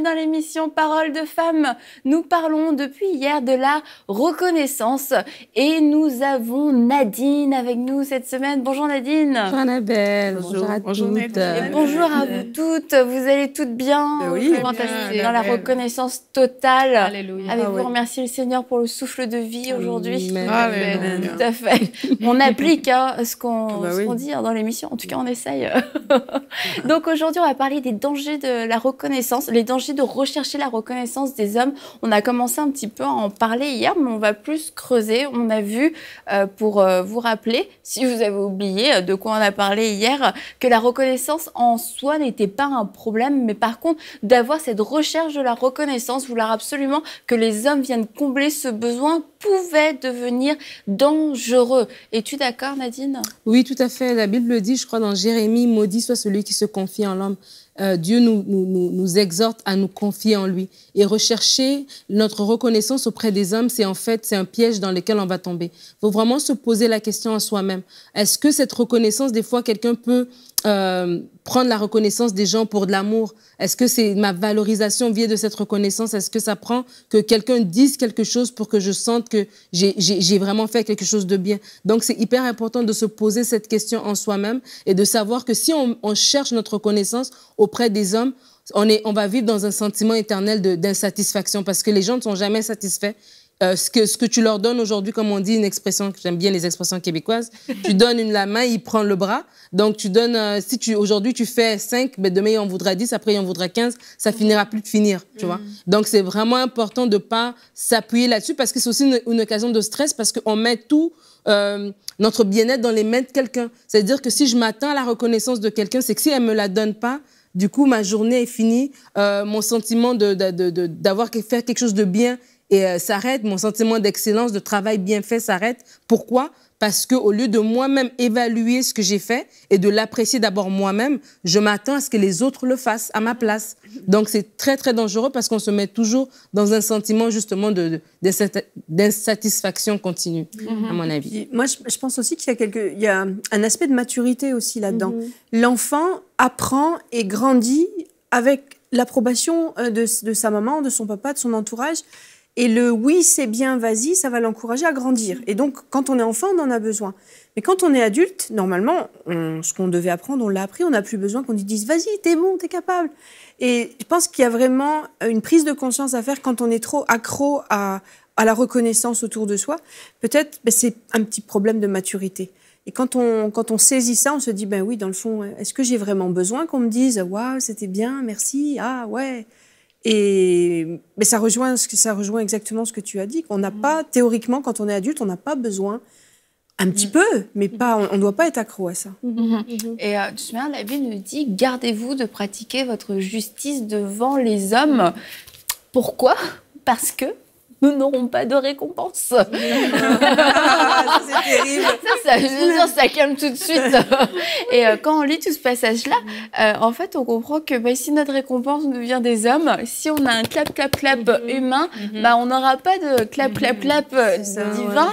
dans l'émission Parole de femmes. Nous parlons depuis hier de la reconnaissance et nous avons Nadine avec nous cette semaine. Bonjour Nadine. Bonjour Annabelle. Bonjour à bonjour toutes. Et bonjour à vous toutes. Vous allez toutes bien? Oui, fantastique. Dans la reconnaissance totale. Alléluia. Avez-vous remercié le Seigneur pour le souffle de vie aujourd'hui? Alléluia. Tout à fait. On applique ce qu'on dit dans l'émission. En tout cas, on essaye. Donc aujourd'hui, on va parler des dangers de la reconnaissance, les dangers de rechercher la reconnaissance des hommes. On a commencé un petit peu à en parler hier, mais on va plus creuser. On a vu, pour vous rappeler, si vous avez oublié de quoi on a parlé hier, que la reconnaissance en soi n'était pas un problème, mais par contre, d'avoir cette recherche de la reconnaissance, vouloir absolument que les hommes viennent combler ce besoin, pouvait devenir dangereux. Es-tu d'accord, Nadine? Oui, tout à fait. La Bible le dit, je crois, dans Jérémie, maudit soit celui qui se confie en l'homme. Dieu nous exhorte à nous confier en lui. Et rechercher notre reconnaissance auprès des hommes, c'est un piège dans lequel on va tomber. Il faut vraiment se poser la question à soi-même. Est-ce que cette reconnaissance, des fois, quelqu'un peut prendre la reconnaissance des gens pour de l'amour? Est-ce que c'est ma valorisation vient de cette reconnaissance? Est-ce que ça prend que quelqu'un dise quelque chose pour que je sente que j'ai vraiment fait quelque chose de bien? Donc, c'est hyper important de se poser cette question en soi-même et de savoir que si on cherche notre reconnaissance auprès des hommes, on va vivre dans un sentiment éternel d'insatisfaction parce que les gens ne sont jamais satisfaits. Ce que tu leur donnes aujourd'hui, comme on dit, une expression, j'aime bien les expressions québécoises, tu donnes la main, il prend le bras. Donc, tu donnes, aujourd'hui tu fais 5, mais demain il en voudra 10, après il en voudra 15, ça finira plus de finir, tu vois. Donc, c'est vraiment important de ne pas s'appuyer là-dessus parce que c'est aussi une occasion de stress parce qu'on met tout notre bien-être dans les mains de quelqu'un. C'est-à-dire que si je m'attends à la reconnaissance de quelqu'un, c'est que si elle ne me la donne pas, du coup, ma journée est finie, mon sentiment d'avoir fait quelque chose de bien et s'arrête, mon sentiment d'excellence, de travail bien fait s'arrête. Pourquoi? Parce qu'au lieu de moi-même évaluer ce que j'ai fait et de l'apprécier d'abord moi-même, je m'attends à ce que les autres le fassent à ma place. Donc, c'est très, très dangereux parce qu'on se met toujours dans un sentiment justement d'insatisfaction continue, à mon avis. Moi, je pense aussi qu'il y a un aspect de maturité aussi là-dedans. L'enfant apprend et grandit avec l'approbation de sa maman, de son papa, de son entourage. Et le « oui, c'est bien, vas-y », ça va l'encourager à grandir. Et donc, quand on est enfant, on en a besoin. Mais quand on est adulte, normalement, ce qu'on devait apprendre, on l'a appris, on n'a plus besoin qu'on lui dise « vas-y, t'es bon, t'es capable ». Et je pense qu'il y a vraiment une prise de conscience à faire quand on est trop accro à la reconnaissance autour de soi. Peut-être c'est un petit problème de maturité. Et quand on saisit ça, on se dit « ben oui, dans le fond, est-ce que j'ai vraiment besoin qu'on me dise « waouh, c'était bien, merci, ah ouais ». Et mais ça rejoint exactement ce que tu as dit, qu'on n'a pas, théoriquement, quand on est adulte, on n'a pas besoin, un petit peu, mais pas, on ne doit pas être accro à ça. Et tu te souviens, la Bible nous dit, gardez-vous de pratiquer votre justice devant les hommes. Pourquoi? Parce que nous n'aurons pas de récompense. C'est terrible. Ça calme tout de suite. Et quand on lit tout ce passage-là, en fait, on comprend que si notre récompense nous vient des hommes, si on a un clap-clap-clap humain, on n'aura pas de clap-clap-clap divin.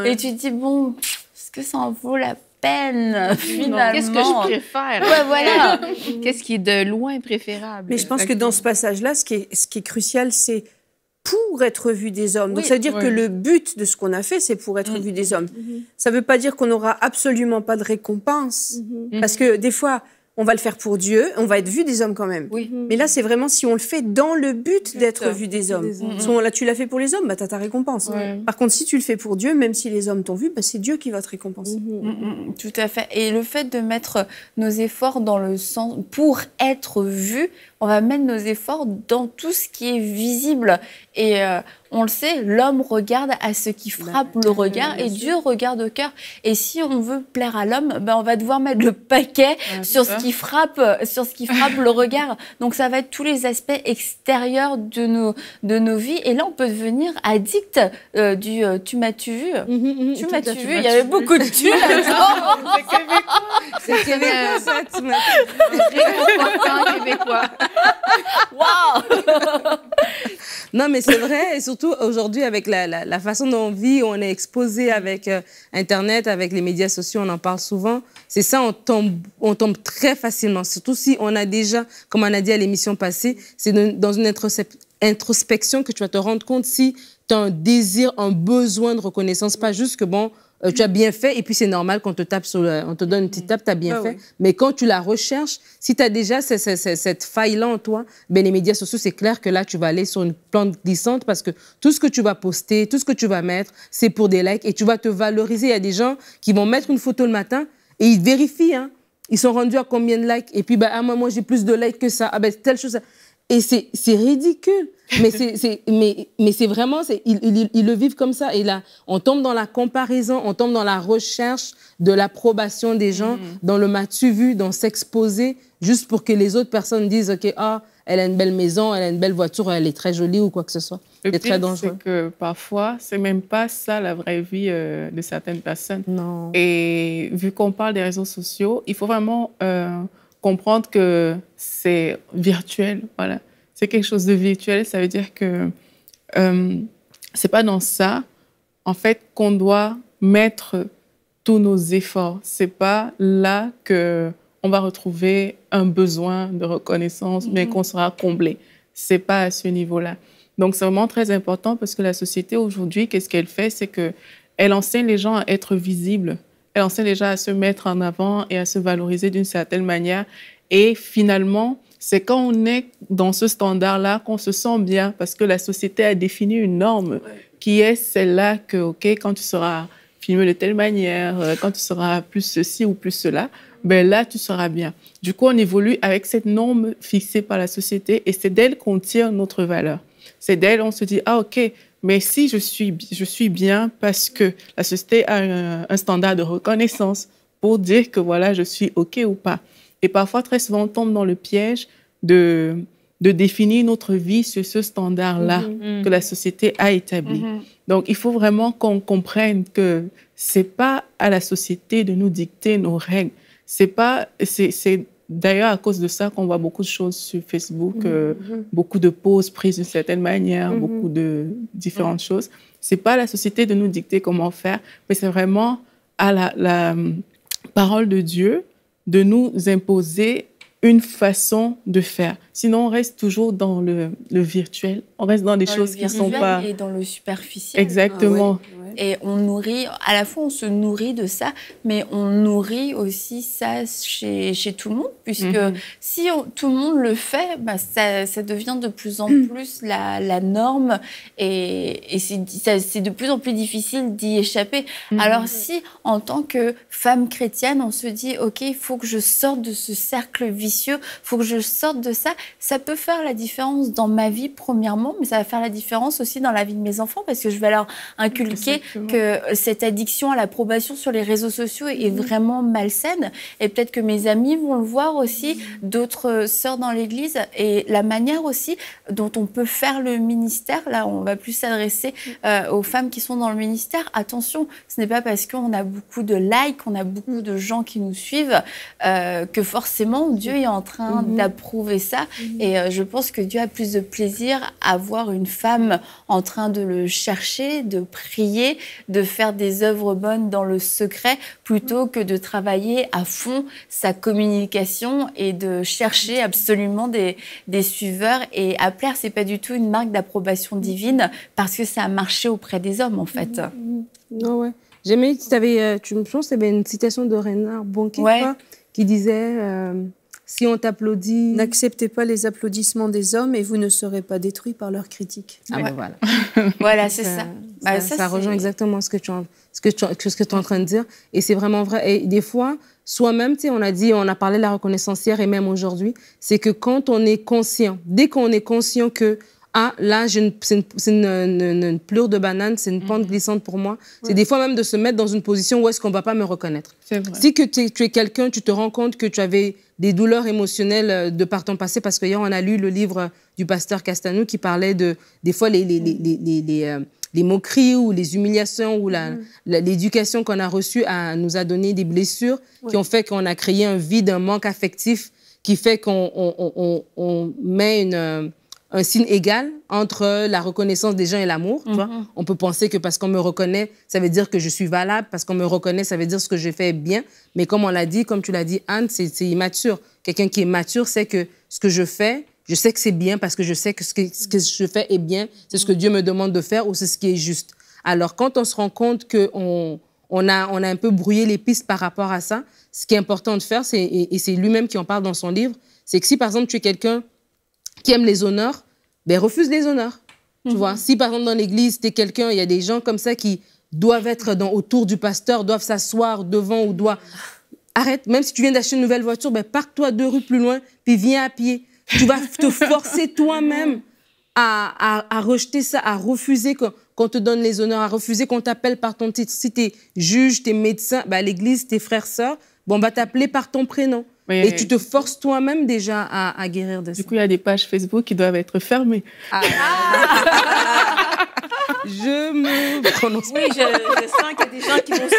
Et tu te dis, bon, est-ce que ça en vaut la peine, finalement? Qu'est-ce que je préfère? Ouais, voilà. Qu'est-ce qui est de loin préférable? Mais je pense que dans ce passage-là, ce qui est crucial, c'est pour être vu des hommes. Donc, ça veut dire que le but de ce qu'on a fait, c'est pour être vu des hommes. Ça ne veut pas dire qu'on n'aura absolument pas de récompense. Parce que des fois, on va le faire pour Dieu, on va être vu des hommes quand même. Mais là, c'est vraiment si on le fait dans le but d'être vu des hommes. Là, tu l'as fait pour les hommes, tu as ta récompense. Par contre, si tu le fais pour Dieu, même si les hommes t'ont vu, c'est Dieu qui va te récompenser. Tout à fait. Et le fait de mettre nos efforts dans le sens pour être vu, on va mettre nos efforts dans tout ce qui est visible. Et on le sait, l'homme regarde à ce qui frappe le regard et Dieu regarde au cœur. Et si on veut plaire à l'homme, on va devoir mettre le paquet sur ce qui frappe le regard. Donc ça va être tous les aspects extérieurs de nos vies. Et là, on peut devenir addict du tu m'as-tu vu? Tu m'as-tu vu? Il y avait beaucoup de tu là-dedans. C'est québécois, ça, tu m'as réconfortant québécois. Waouh. Non, mais c'est vrai, et surtout aujourd'hui, avec la façon dont on vit, on est exposé avec Internet, avec les médias sociaux, on en parle souvent. C'est ça, on tombe très facilement, surtout si on a déjà, comme on a dit à l'émission passée, c'est dans une introspection que tu vas te rendre compte si tu as un désir, un besoin de reconnaissance, pas juste que, bon, tu as bien fait et puis c'est normal qu'on te tape on te donne une petite tape, tu as bien fait. Oui. Mais quand tu la recherches, si tu as déjà cette faille-là en toi, ben les médias sociaux, c'est clair que là, tu vas aller sur une plante glissante parce que tout ce que tu vas poster, tout ce que tu vas mettre, c'est pour des likes et tu vas te valoriser. Il y a des gens qui vont mettre une photo le matin et ils vérifient, hein. Ils sont rendus à combien de likes? Et puis, ben, ah, moi, j'ai plus de likes que ça. Ah, ben, telle chose. Et c'est ridicule. Mais c'est vraiment, ils le vivent comme ça. Et là, on tombe dans la comparaison, on tombe dans la recherche de l'approbation des gens, dans le m'as-tu vu, dans s'exposer, juste pour que les autres personnes disent, OK, ah, elle a une belle maison, elle a une belle voiture, elle est très jolie ou quoi que ce soit. C'est très dangereux. C'est que parfois, c'est même pas ça la vraie vie de certaines personnes. Non. Et vu qu'on parle des réseaux sociaux, il faut vraiment comprendre que c'est virtuel, voilà. C'est quelque chose de virtuel, ça veut dire que c'est pas dans ça, en fait, qu'on doit mettre tous nos efforts. C'est pas là que on va retrouver un besoin de reconnaissance, mais qu'on sera comblé. C'est pas à ce niveau-là. Donc, c'est vraiment très important parce que la société aujourd'hui, qu'est-ce qu'elle fait? C'est qu'elle enseigne les gens à être visibles. Elle enseigne les gens à se mettre en avant et à se valoriser d'une certaine manière. Et finalement, c'est quand on est dans ce standard-là qu'on se sent bien parce que la société a défini une norme qui est celle-là que, OK, quand tu seras filmé de telle manière, quand tu seras plus ceci ou plus cela, ben là, tu seras bien. Du coup, on évolue avec cette norme fixée par la société et c'est d'elle qu'on tire notre valeur. C'est d'elle, on se dit, ah, OK, mais si je suis bien parce que la société a un standard de reconnaissance pour dire que, voilà, je suis OK ou pas. Et parfois, très souvent, on tombe dans le piège de définir notre vie sur ce standard-là que la société a établi. Donc, il faut vraiment qu'on comprenne que c'est pas à la société de nous dicter nos règles. C'est d'ailleurs à cause de ça qu'on voit beaucoup de choses sur Facebook, beaucoup de poses prises d'une certaine manière, beaucoup de différentes choses. C'est pas à la société de nous dicter comment faire, mais c'est vraiment à la parole de Dieu de nous imposer une façon de faire. Sinon, on reste toujours dans le virtuel. On reste dans des choses qui ne sont pas... Et dans le superficiel. Exactement. Ah, ouais. Et on nourrit, à la fois on se nourrit de ça, mais on nourrit aussi ça chez tout le monde, puisque si tout le monde le fait, bah, ça devient de plus en plus la norme et c'est de plus en plus difficile d'y échapper. Alors si, en tant que femme chrétienne, on se dit, OK, il faut que je sorte de ce cercle vicieux, il faut que je sorte de ça, ça peut faire la différence dans ma vie, premièrement, mais ça va faire la différence aussi dans la vie de mes enfants, parce que je vais leur inculquer que cette addiction à l'approbation sur les réseaux sociaux est vraiment malsaine. Et peut-être que mes amis vont le voir aussi, d'autres sœurs dans l'Église. Et la manière aussi dont on peut faire le ministère, là, on va plus s'adresser aux femmes qui sont dans le ministère. Attention, ce n'est pas parce qu'on a beaucoup de likes, on a beaucoup de gens qui nous suivent, que forcément Dieu est en train d'approuver ça. Et je pense que Dieu a plus de plaisir à voir une femme en train de le chercher, de prier, de faire des œuvres bonnes dans le secret, plutôt que de travailler à fond sa communication et de chercher absolument des suiveurs. Et à plaire, c'est pas du tout une marque d'approbation divine, parce que ça a marché auprès des hommes, en fait. Non, ouais. J'aimais, je pense que c'était une citation de Reinhard Bonnke, qui disait... si on t'applaudit... N'acceptez pas les applaudissements des hommes et vous ne serez pas détruits par leurs critiques. Ah ben voilà. Voilà, c'est ça. Ça rejoint exactement ce que tu es en train de dire. Et c'est vraiment vrai. Et des fois, soi-même, on a parlé de la reconnaissance hier et même aujourd'hui, c'est que quand on est conscient, dès qu'on est conscient que ah, là, c'est une pleure de banane, c'est une pente glissante pour moi. C'est des fois même de se mettre dans une position où est-ce qu'on ne va pas me reconnaître. C'est vrai. Si que tu es quelqu'un, tu te rends compte que tu avais des douleurs émotionnelles de par ton passé, parce qu'hier, on a lu le livre du pasteur Castanou qui parlait des fois, les moqueries ou les humiliations ou l'éducation qu'on a reçue nous a donné des blessures qui ont fait qu'on a créé un vide, un manque affectif qui fait qu'on met un signe égal entre la reconnaissance des gens et l'amour. Tu vois? On peut penser que parce qu'on me reconnaît, ça veut dire que je suis valable. Parce qu'on me reconnaît, ça veut dire ce que je fais est bien. Mais comme on l'a dit, comme tu l'as dit, Anne, c'est immature. Quelqu'un qui est mature sait que ce que je fais, je sais que c'est bien parce que je sais que ce que je fais est bien. C'est ce que Dieu me demande de faire ou c'est ce qui est juste. Alors, quand on se rend compte qu'on a un peu brouillé les pistes par rapport à ça, ce qui est important de faire, et c'est lui-même qui en parle dans son livre, c'est que si, par exemple, tu es quelqu'un qui aime les honneurs, ben refuse les honneurs. Tu vois? Si, par exemple, dans l'église, tu es quelqu'un, il y a des gens comme ça qui doivent être autour du pasteur, doivent s'asseoir devant ou doivent... Arrête, même si tu viens d'acheter une nouvelle voiture, ben parque-toi 2 rues plus loin, puis viens à pied. Tu vas te forcer toi-même à rejeter ça, à refuser qu'on te donne les honneurs, à refuser qu'on t'appelle par ton titre. Si tu es juge, tu es médecin, ben à l'église, tes frères, sœurs, bon, on va t'appeler par ton prénom. Et tu te forces toi-même déjà à guérir de ça. Du coup, il y a des pages Facebook qui doivent être fermées. Je me prononce. Oui, je sens qu'il y a des gens qui vont se...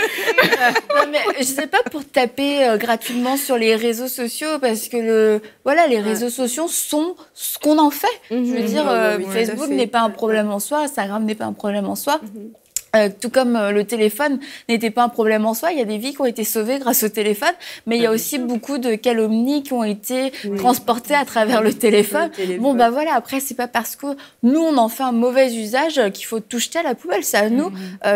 Non, mais je sais pas pour taper gratuitement sur les réseaux sociaux parce que les réseaux sociaux sont ce qu'on en fait. Je veux dire, Facebook n'est pas un problème en soi, Instagram n'est pas un problème en soi. Tout comme le téléphone n'était pas un problème en soi, il y a des vies qui ont été sauvées grâce au téléphone, mais il y a aussi beaucoup de calomnies qui ont été transportées à travers le téléphone. Bon, bah voilà, après, c'est pas parce que nous, on en fait un mauvais usage qu'il faut tout jeter à la poubelle. C'est à nous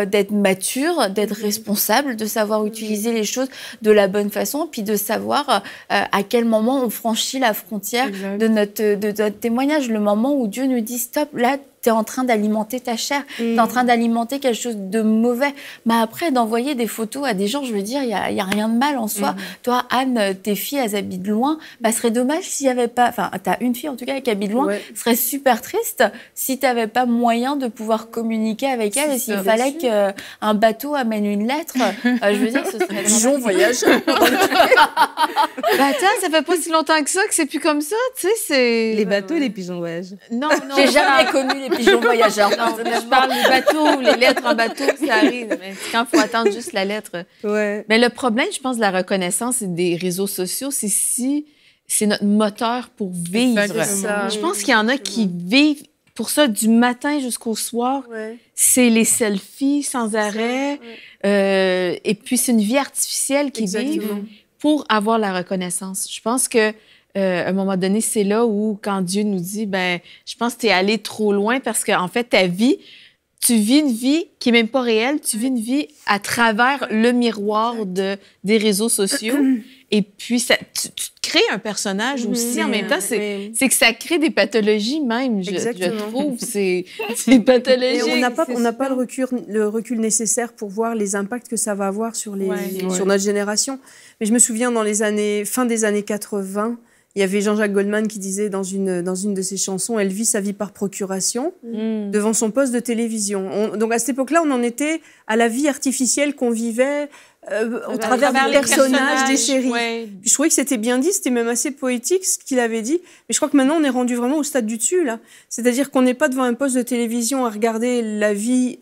d'être matures, d'être responsables, de savoir utiliser les choses de la bonne façon, puis de savoir à quel moment on franchit la frontière de notre témoignage. Le moment où Dieu nous dit « Stop, là, tu es en train d'alimenter ta chair, tu es en train d'alimenter quelque chose de mauvais. » Mais après, d'envoyer des photos à des gens, je veux dire, il y a rien de mal en soi. Toi, Anne, tes filles, elles habitent loin. Bah, ce serait dommage s'il y avait pas... Enfin, tu as une fille, en tout cas, qui habite loin. Ce serait super triste si tu n'avais pas moyen de pouvoir communiquer avec elle et s'il fallait qu'un bateau amène une lettre. Je veux dire, ce serait... Pigeon voyageur. Bah attends, ça fait pas si longtemps que ça que c'est plus comme ça, tu sais, c'est... Les bateaux et les pigeons voyageurs. Non, J'ai jamais connu les pigeons voyageurs. Non, je parle des bateaux, les lettres en bateau, ça arrive. Mais quand il faut attendre juste la lettre. Mais le problème, je pense, de la reconnaissance et des réseaux sociaux, c'est si c'est notre moteur pour vivre. Je pense qu'il y en a qui vivent pour ça du matin jusqu'au soir. C'est les selfies sans arrêt. Et puis, c'est une vie artificielle qu'ils vivent pour avoir la reconnaissance. Je pense que à un moment donné, c'est là où, quand Dieu nous dit, ben, je pense que tu es allé trop loin parce qu'en fait, ta vie, tu vis une vie qui n'est même pas réelle, tu vis une vie à travers le miroir des réseaux sociaux. Et puis, ça, tu te crées un personnage aussi. En même temps, c'est que ça crée des pathologies même, je trouve. C'est pathologique. Et on n'a pas le recul nécessaire pour voir les impacts que ça va avoir sur notre génération. Mais je me souviens, fin des années 80, il y avait Jean-Jacques Goldman qui disait dans une de ses chansons, elle vit sa vie par procuration devant son poste de télévision. Donc à cette époque-là, on en était à la vie artificielle qu'on vivait au travers des personnages des séries. Puis je trouvais que c'était bien dit, c'était même assez poétique ce qu'il avait dit. Mais je crois que maintenant, on est rendu vraiment au stade du dessus, là. C'est-à-dire qu'on n'est pas devant un poste de télévision à regarder la vie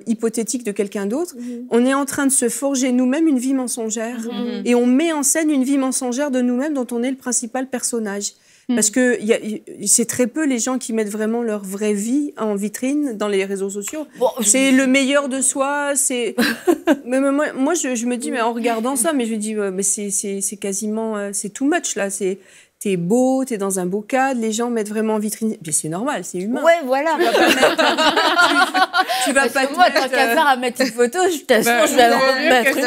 hypothétique de quelqu'un d'autre. On est en train de se forger nous-mêmes une vie mensongère. Et on met en scène une vie mensongère de nous-mêmes dont on est le principal personnage. Parce que c'est très peu les gens qui mettent vraiment leur vraie vie en vitrine dans les réseaux sociaux. Bon, c'est le meilleur de soi. Mais moi, je me dis, mais en regardant ça, mais je me dis, mais c'est quasiment, c'est too much là. T'es beau, t'es dans un beau cadre, les gens mettent vraiment en vitrine. Mais c'est normal, c'est humain. Ouais, voilà. Tu vas pas moi, tant qu'à faire à mettre une photo, je t'assure, je vais en mettre une.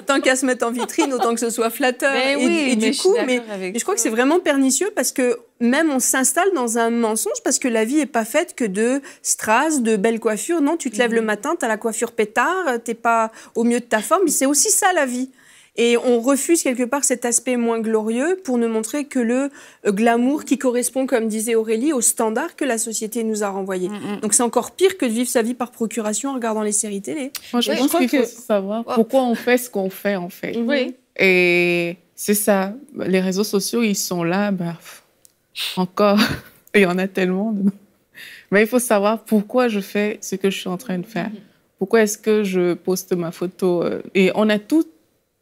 Tant qu'à se mettre en vitrine, autant que ce soit flatteur. Et du coup, mais je crois que c'est vraiment pernicieux parce que même on s'installe dans un mensonge parce que la vie est pas faite que de strass, de belles coiffures. Non, tu te lèves le matin, t'as la coiffure pétard, t'es pas au mieux de ta forme. Mais c'est aussi ça, la vie. Et on refuse quelque part cet aspect moins glorieux pour ne montrer que le glamour qui correspond, comme disait Aurélie, aux standards que la société nous a renvoyés. Donc c'est encore pire que de vivre sa vie par procuration en regardant les séries télé. Moi, je pense qu'il faut savoir pourquoi on fait ce qu'on fait, en fait. Et c'est ça. Les réseaux sociaux, ils sont là, encore. Il y en a tellement. Mais il faut savoir pourquoi je fais ce que je suis en train de faire. Pourquoi est-ce que je poste ma photo. Et on a tout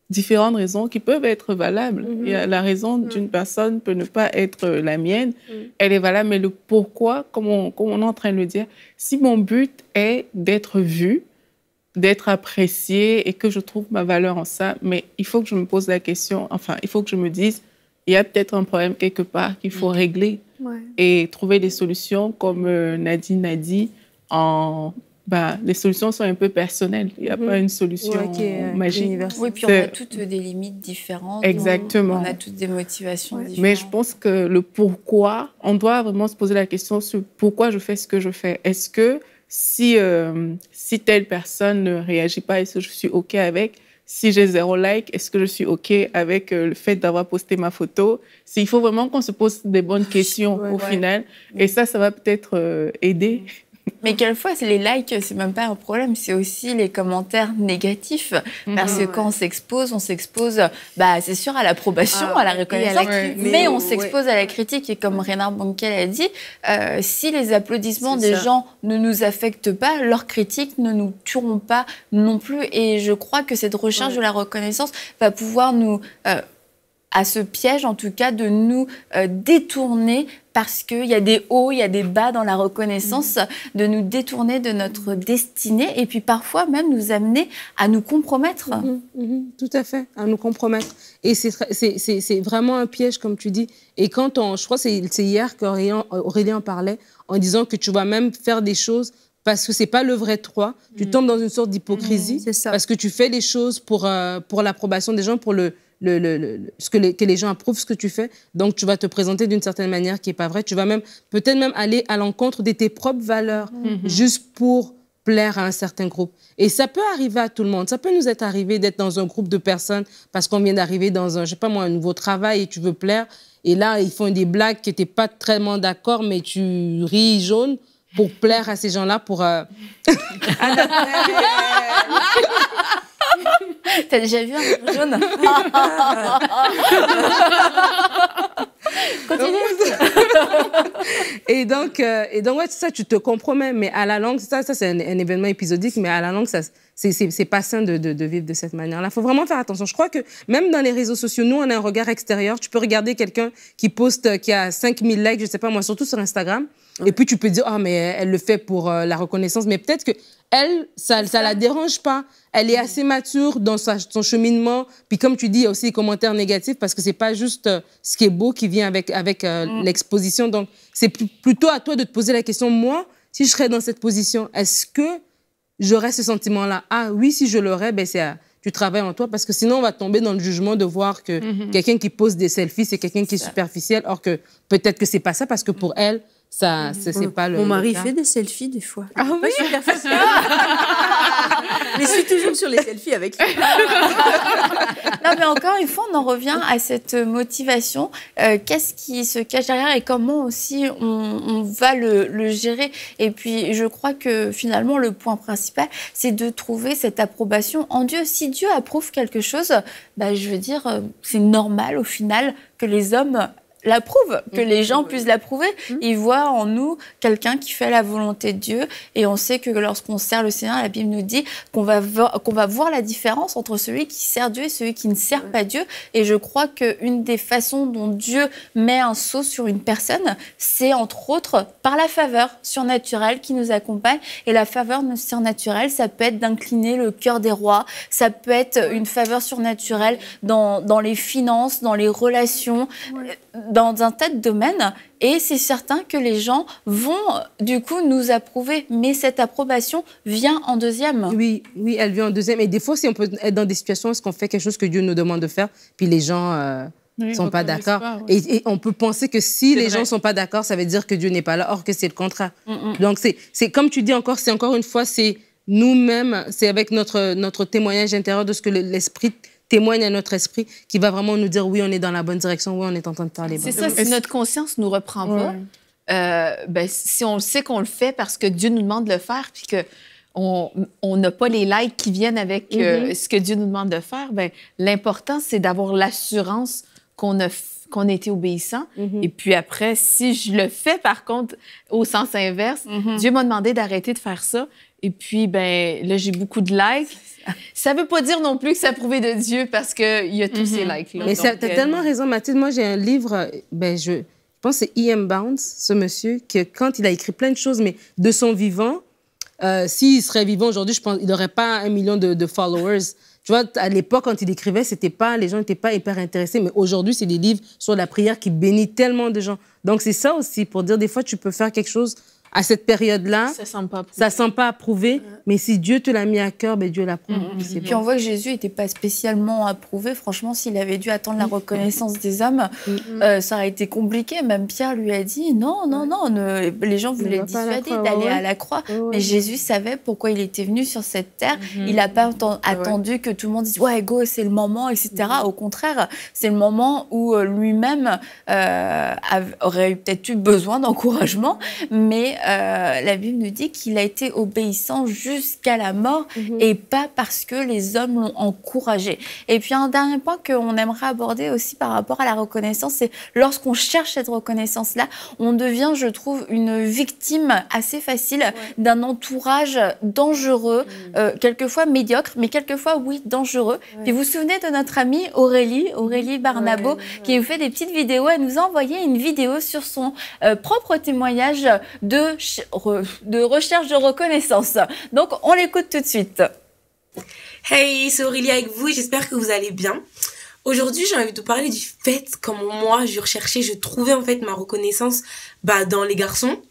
différentes raisons qui peuvent être valables. Et la raison d'une personne peut ne pas être la mienne. Elle est valable, mais le pourquoi, comme on est en train de le dire, si mon but est d'être vu, d'être apprécié et que je trouve ma valeur en ça, mais il faut que je me pose la question, enfin, il faut que je me dise, il y a peut-être un problème quelque part qu'il faut régler et trouver des solutions, comme Nadine a dit, les solutions sont un peu personnelles. Il n'y a pas une solution magique. Oui, puis on a toutes des limites différentes. Exactement. On a toutes des motivations différentes. Mais je pense que le pourquoi, on doit vraiment se poser la question sur pourquoi je fais ce que je fais. Est-ce que si telle personne ne réagit pas, est-ce que je suis OK avec? Si j'ai 0 like, est-ce que je suis OK avec le fait d'avoir posté ma photo? Il faut vraiment qu'on se pose des bonnes questions au final. Et ça va peut-être aider. Mais quelquefois, les likes, c'est même pas un problème, c'est aussi les commentaires négatifs. Parce que quand on s'expose, c'est sûr, à l'approbation, à la reconnaissance, mais on s'expose à la critique. Et comme Reynard Bonnke a dit, si les applaudissements des gens ne nous affectent pas, leurs critiques ne nous tueront pas non plus. Et je crois que cette recherche de la reconnaissance va pouvoir nous... à ce piège, en tout cas, de nous détourner, parce qu'il y a des hauts, il y a des bas dans la reconnaissance, de nous détourner de notre destinée et puis parfois même nous amener à nous compromettre. Tout à fait, à nous compromettre. Et c'est vraiment un piège, comme tu dis. Et quand je crois que c'est hier qu'Aurélien en parlait, en disant que tu vas même faire des choses parce que c'est pas le vrai toi. Tu tombes dans une sorte d'hypocrisie parce que tu fais des choses pour l'approbation des gens, pour que les gens approuvent ce que tu fais. Donc, tu vas te présenter d'une certaine manière qui n'est pas vraie. Tu vas peut-être même aller à l'encontre de tes propres valeurs juste pour plaire à un certain groupe. Et ça peut arriver à tout le monde. Ça peut nous être arrivé d'être dans un groupe de personnes parce qu'on vient d'arriver dans un nouveau travail et tu veux plaire. Et là, ils font des blagues que tu n'es pas très d'accord, mais tu ris jaune pour plaire à ces gens-là, pour... T'as déjà vu un jaune? Continue. Et donc ouais, ça, tu te compromets. Mais à la longue, ça c'est un événement épisodique, mais à la longue, c'est pas sain de vivre de cette manière-là. Il faut vraiment faire attention. Je crois que même dans les réseaux sociaux, nous, on a un regard extérieur. Tu peux regarder quelqu'un qui poste, qui a 5000 likes, je sais pas moi, surtout sur Instagram. Et puis, tu peux dire, mais elle le fait pour la reconnaissance. Mais peut-être que elle, ça la dérange pas. Elle est assez mature dans son cheminement. Puis comme tu dis, il y a aussi des commentaires négatifs parce que c'est pas juste ce qui est beau qui vient avec l'exposition. Donc, c'est plutôt à toi de te poser la question, moi, si je serais dans cette position, est-ce que j'aurais ce sentiment-là? Ah oui, si je l'aurais, tu travailles en toi, parce que sinon, on va tomber dans le jugement de voir que quelqu'un qui pose des selfies, c'est quelqu'un qui est superficiel, or que peut-être que c'est pas ça, parce que pour elle, ça, c'est pas le... Mon mari fait des selfies des fois. Ah oui? Pas superficiel. Mais je suis toujours sur les selfies avec lui. Non, mais encore une fois, on en revient à cette motivation. Qu'est-ce qui se cache derrière et comment aussi on va le gérer? Et puis, je crois que finalement, le point principal, c'est de trouver cette approbation en Dieu. Si Dieu approuve quelque chose, je veux dire, c'est normal au final que les hommes l'approuve, que les gens puissent l'approuver. Ils voient en nous quelqu'un qui fait la volonté de Dieu, et on sait que lorsqu'on sert le Seigneur, la Bible nous dit qu'on va voir la différence entre celui qui sert Dieu et celui qui ne sert pas Dieu. Et je crois qu'une des façons dont Dieu met un sceau sur une personne, c'est entre autres par la faveur surnaturelle qui nous accompagne. Et la faveur surnaturelle, ça peut être d'incliner le cœur des rois, ça peut être une faveur surnaturelle dans les finances, dans les relations, dans un tas de domaines, et c'est certain que les gens vont du coup nous approuver, mais cette approbation vient en deuxième. Oui, elle vient en deuxième, et des fois, si on peut être dans des situations où on fait quelque chose que Dieu nous demande de faire, puis les gens sont pas d'accord, et on peut penser que si les gens sont pas d'accord, ça veut dire que Dieu n'est pas là, or que c'est le contraire. Donc c'est comme tu dis encore, c'est encore une fois, c'est nous-mêmes, c'est avec notre témoignage intérieur de ce que l'Esprit témoigne à notre esprit, qui va vraiment nous dire oui, on est dans la bonne direction, oui, on est en train de parler. C'est ça, si notre conscience nous reprend pas, si on le sait qu'on le fait parce que Dieu nous demande de le faire, puis qu'on n'a pas les likes qui viennent avec ce que Dieu nous demande de faire, l'important, c'est d'avoir l'assurance qu'on a été obéissant. Et puis après, si je le fais, par contre, au sens inverse, Dieu m'a demandé d'arrêter de faire ça, Et puis, ben là, j'ai beaucoup de likes. Ça veut pas dire non plus que ça a prouvé de Dieu parce qu'il y a tous ces likes-là. Mais tu as tellement raison, Mathilde. Moi, j'ai un livre, je pense que c'est E.M. Bounds, ce monsieur, que quand il a écrit plein de choses, mais de son vivant, s'il serait vivant aujourd'hui, je pense qu'il n'aurait pas 1 million de followers. Tu vois, à l'époque, quand il écrivait, les gens n'étaient pas hyper intéressés. Mais aujourd'hui, c'est des livres sur la prière qui bénit tellement de gens. Donc, c'est ça aussi, pour dire, des fois, tu peux faire quelque chose à cette période-là. Ça ne semble pas approuvé. Mais si Dieu te l'a mis à cœur, Dieu l'approuve. Puis on voit que Jésus n'était pas spécialement approuvé. Franchement, s'il avait dû attendre la reconnaissance des hommes, ça aurait été compliqué. Même Pierre lui a dit non, les gens voulaient dissuader d'aller à la croix. Mais Jésus savait pourquoi il était venu sur cette terre. Il n'a pas attendu que tout le monde dise ouais, go, c'est le moment, etc. Au contraire, c'est le moment où lui-même aurait peut-être eu besoin d'encouragement. Mais la Bible nous dit qu'il a été obéissant jusqu'à la mort et pas parce que les hommes l'ont encouragé. Et puis un dernier point qu'on aimerait aborder aussi par rapport à la reconnaissance, c'est lorsqu'on cherche cette reconnaissance-là, on devient, je trouve, une victime assez facile d'un entourage dangereux, quelquefois médiocre, mais quelquefois, oui, dangereux. Puis vous vous souvenez de notre amie Aurélie Barnabo, qui nous fait des petites vidéos. Elle nous a envoyé une vidéo sur son propre témoignage de recherche de reconnaissance. Donc, on l'écoute tout de suite. Hey, c'est Aurélie avec vous et j'espère que vous allez bien. Aujourd'hui, j'ai envie de vous parler du fait comment moi, je trouvais en fait ma reconnaissance dans les garçons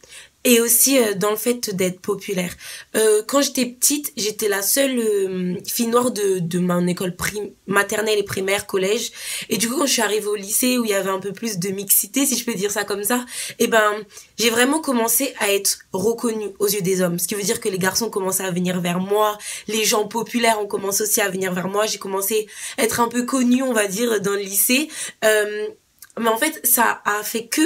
et aussi dans le fait d'être populaire. Quand j'étais petite, j'étais la seule fille noire de mon école maternelle et primaire, collège. Et du coup, quand je suis arrivée au lycée où il y avait un peu plus de mixité, si je peux dire ça comme ça, j'ai vraiment commencé à être reconnue aux yeux des hommes. Ce qui veut dire que les garçons commençaient à venir vers moi, les gens populaires ont commencé aussi à venir vers moi. J'ai commencé à être un peu connue, on va dire, dans le lycée. Mais en fait, ça a fait que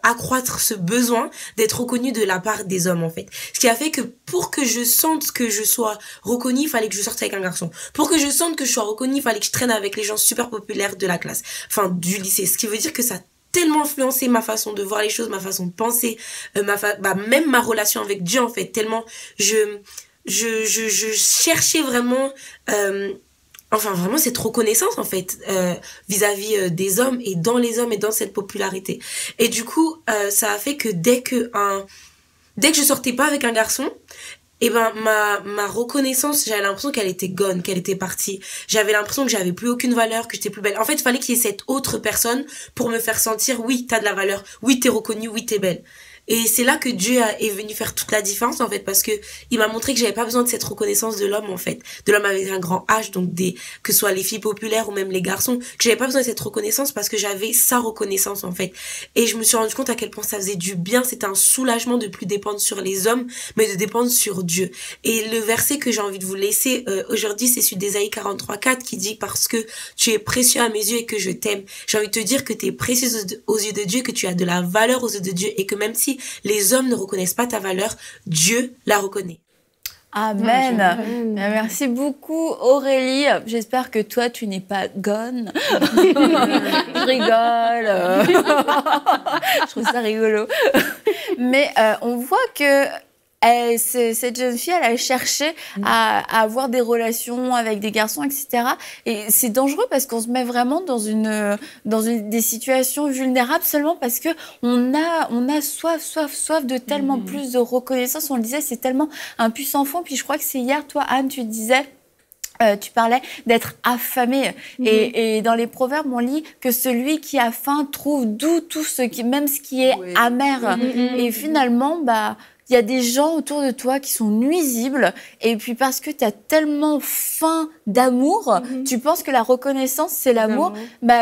accroître ce besoin d'être reconnue de la part des hommes, en fait. Ce qui a fait que pour que je sente que je sois reconnue, il fallait que je sorte avec un garçon. Pour que je sente que je sois reconnue, il fallait que je traîne avec les gens super populaires de la classe. Enfin, du lycée. Ce qui veut dire que ça a tellement influencé ma façon de voir les choses, ma façon de penser, même ma relation avec Dieu, en fait. Tellement je cherchais vraiment... vraiment cette reconnaissance en fait vis-à-vis des hommes et dans les hommes et dans cette popularité. Et du coup ça a fait que dès que je sortais pas avec un garçon, ma reconnaissance, j'avais l'impression qu'elle était gone, qu'elle était partie. J'avais l'impression que j'avais plus aucune valeur, que j'étais plus belle. En fait, il fallait qu'il y ait cette autre personne pour me faire sentir oui, t'as de la valeur, oui, t'es reconnue, oui, t'es belle. Et c'est là que Dieu est venu faire toute la différence, en fait, parce que il m'a montré que j'avais pas besoin de cette reconnaissance de l'homme, en fait. De l'homme avec un grand H, donc que ce soit les filles populaires ou même les garçons, que j'avais pas besoin de cette reconnaissance parce que j'avais sa reconnaissance, en fait. Et je me suis rendu compte à quel point ça faisait du bien. C'était un soulagement de plus dépendre sur les hommes, mais de dépendre sur Dieu. Et le verset que j'ai envie de vous laisser aujourd'hui, c'est celui d'Ésaïe 43:4 qui dit « Parce que tu es précieux à mes yeux et que je t'aime ». J'ai envie de te dire que tu es précieuse aux yeux de Dieu, que tu as de la valeur aux yeux de Dieu et que même si les hommes ne reconnaissent pas ta valeur, Dieu la reconnaît. Amen. Merci beaucoup Aurélie. J'espère que toi, tu n'es pas gone. Je rigole. Je trouve ça rigolo. Mais on voit que cette jeune fille, elle a cherché à avoir des relations avec des garçons, etc. Et c'est dangereux parce qu'on se met vraiment dans des situations vulnérables seulement parce que on a soif de tellement plus de reconnaissance. On le disait, c'est tellement un puissant fond. Puis je crois que c'est hier, toi, Anne, tu disais... tu parlais d'être affamé. Et dans les proverbes, on lit que celui qui a faim trouve doux tout même ce qui est amer. Et finalement, il y a des gens autour de toi qui sont nuisibles. Et puis parce que tu as tellement faim d'amour, tu penses que la reconnaissance, c'est l'amour.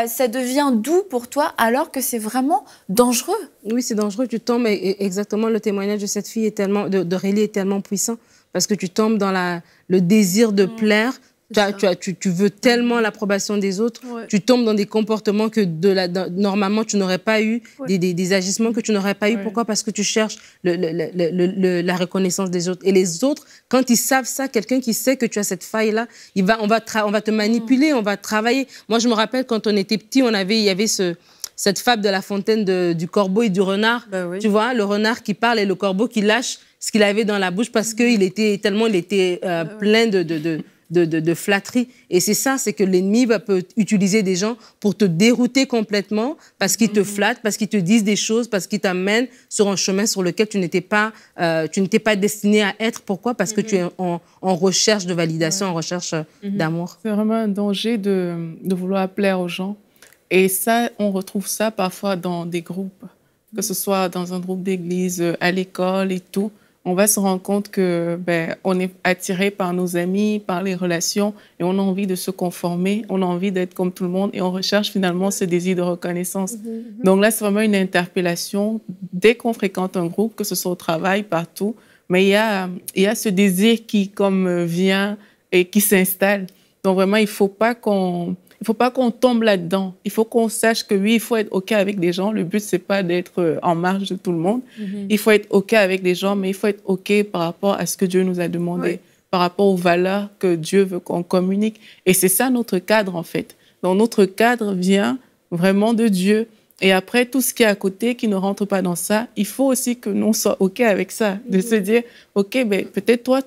Ça devient doux pour toi alors que c'est vraiment dangereux. Oui, c'est dangereux. Tu tombes, exactement, le témoignage de cette fille d'Aurélie est tellement puissant parce que tu tombes dans le désir de plaire. Tu veux tellement l'approbation des autres, tu tombes dans des comportements que normalement tu n'aurais pas eu, des agissements que tu n'aurais pas eu. Pourquoi? Parce que tu cherches la reconnaissance des autres. Et les autres, quand ils savent ça, quelqu'un qui sait que tu as cette faille-là, on va te manipuler, on va travailler. Moi, je me rappelle quand on était petit, il y avait cette fable de la fontaine du corbeau et du renard. Bah oui. Tu vois, le renard qui parle et le corbeau qui lâche ce qu'il avait dans la bouche parce qu'il était tellement plein de flatterie. Et c'est ça, c'est que l'ennemi peut utiliser des gens pour te dérouter complètement parce qu'ils te flattent, parce qu'ils te disent des choses, parce qu'ils t'amènent sur un chemin sur lequel tu n'étais pas destiné à être. Pourquoi? Parce que tu es en recherche de validation, en recherche d'amour. C'est vraiment un danger de vouloir plaire aux gens. Et ça, on retrouve ça parfois dans des groupes, que ce soit dans un groupe d'église, à l'école et tout. On va se rendre compte que on est attiré par nos amis, par les relations, et on a envie de se conformer, on a envie d'être comme tout le monde, et on recherche finalement ce désir de reconnaissance. Donc là, c'est vraiment une interpellation dès qu'on fréquente un groupe, que ce soit au travail, partout. Mais il y a ce désir qui vient et qui s'installe. Donc vraiment, il ne faut pas qu'on tombe là-dedans. Il faut qu'on sache que oui, il faut être OK avec des gens. Le but, c'est pas d'être en marge de tout le monde. Il faut être OK avec des gens, mais il faut être OK par rapport à ce que Dieu nous a demandé, par rapport aux valeurs que Dieu veut qu'on communique. Et c'est ça notre cadre, en fait. Donc, notre cadre vient vraiment de Dieu. Et après, tout ce qui est à côté, qui ne rentre pas dans ça, il faut aussi que nous soyons OK avec ça. De se dire, OK, peut-être toi,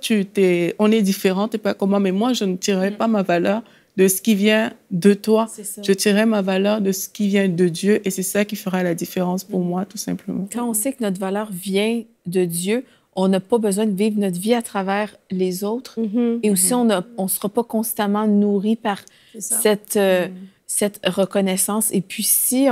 on est différent, t'es pas comme moi, mais moi, je ne tirerai pas ma valeur de ce qui vient de toi. Je tirerai ma valeur de ce qui vient de Dieu et c'est ça qui fera la différence pour moi, tout simplement. Quand on sait que notre valeur vient de Dieu, on n'a pas besoin de vivre notre vie à travers les autres. Et aussi, on ne sera pas constamment nourri par cette reconnaissance. Et puis, si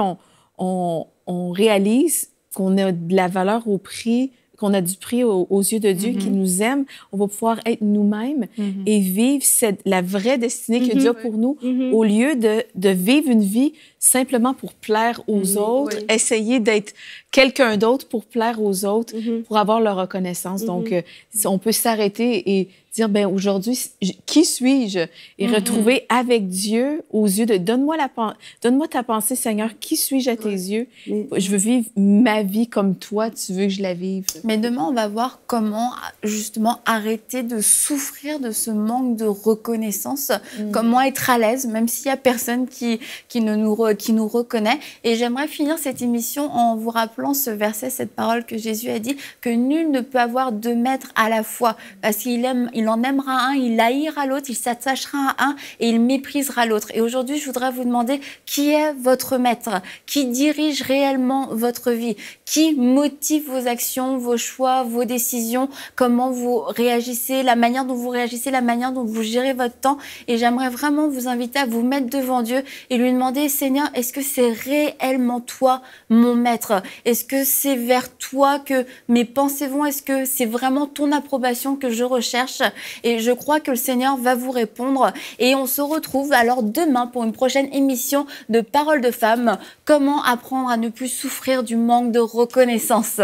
on réalise qu'on a de la valeur au prix, qu'on a du prix aux yeux de Dieu, qui nous aime, on va pouvoir être nous-mêmes et vivre la vraie destinée que Dieu a pour nous, au lieu de vivre une vie simplement pour plaire aux autres, essayer d'être quelqu'un d'autre pour plaire aux autres, pour avoir leur reconnaissance. Donc, on peut s'arrêter et dire, aujourd'hui, qui suis-je? Et retrouver avec Dieu aux yeux de, donne-moi ta pensée, Seigneur, qui suis-je à tes yeux? Je veux vivre ma vie comme toi, tu veux que je la vive. Mais demain, on va voir comment, justement, arrêter de souffrir de ce manque de reconnaissance, comment être à l'aise, même s'il y a personne qui nous reconnaît. Et j'aimerais finir cette émission en vous rappelant ce verset, cette parole que Jésus a dit, que nul ne peut avoir deux maîtres à la fois, parce qu'il en aimera un, il haïra l'autre, il s'attachera à un et il méprisera l'autre. Et aujourd'hui, je voudrais vous demander qui est votre maître, qui dirige réellement votre vie, qui motive vos actions, vos choix, vos décisions, comment vous réagissez, la manière dont vous réagissez, la manière dont vous gérez votre temps. Et j'aimerais vraiment vous inviter à vous mettre devant Dieu et lui demander, Seigneur, est-ce que c'est réellement toi, mon maître? Est-ce que c'est vers toi que mes pensées vont? Est-ce que c'est vraiment ton approbation que je recherche? Et je crois que le Seigneur va vous répondre. Et on se retrouve alors demain pour une prochaine émission de Paroles de femmes. Comment apprendre à ne plus souffrir du manque de reconnaissance?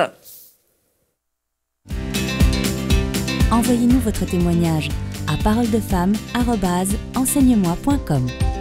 Envoyez-nous votre témoignage à paroledefemmes@enseigne-moi.com.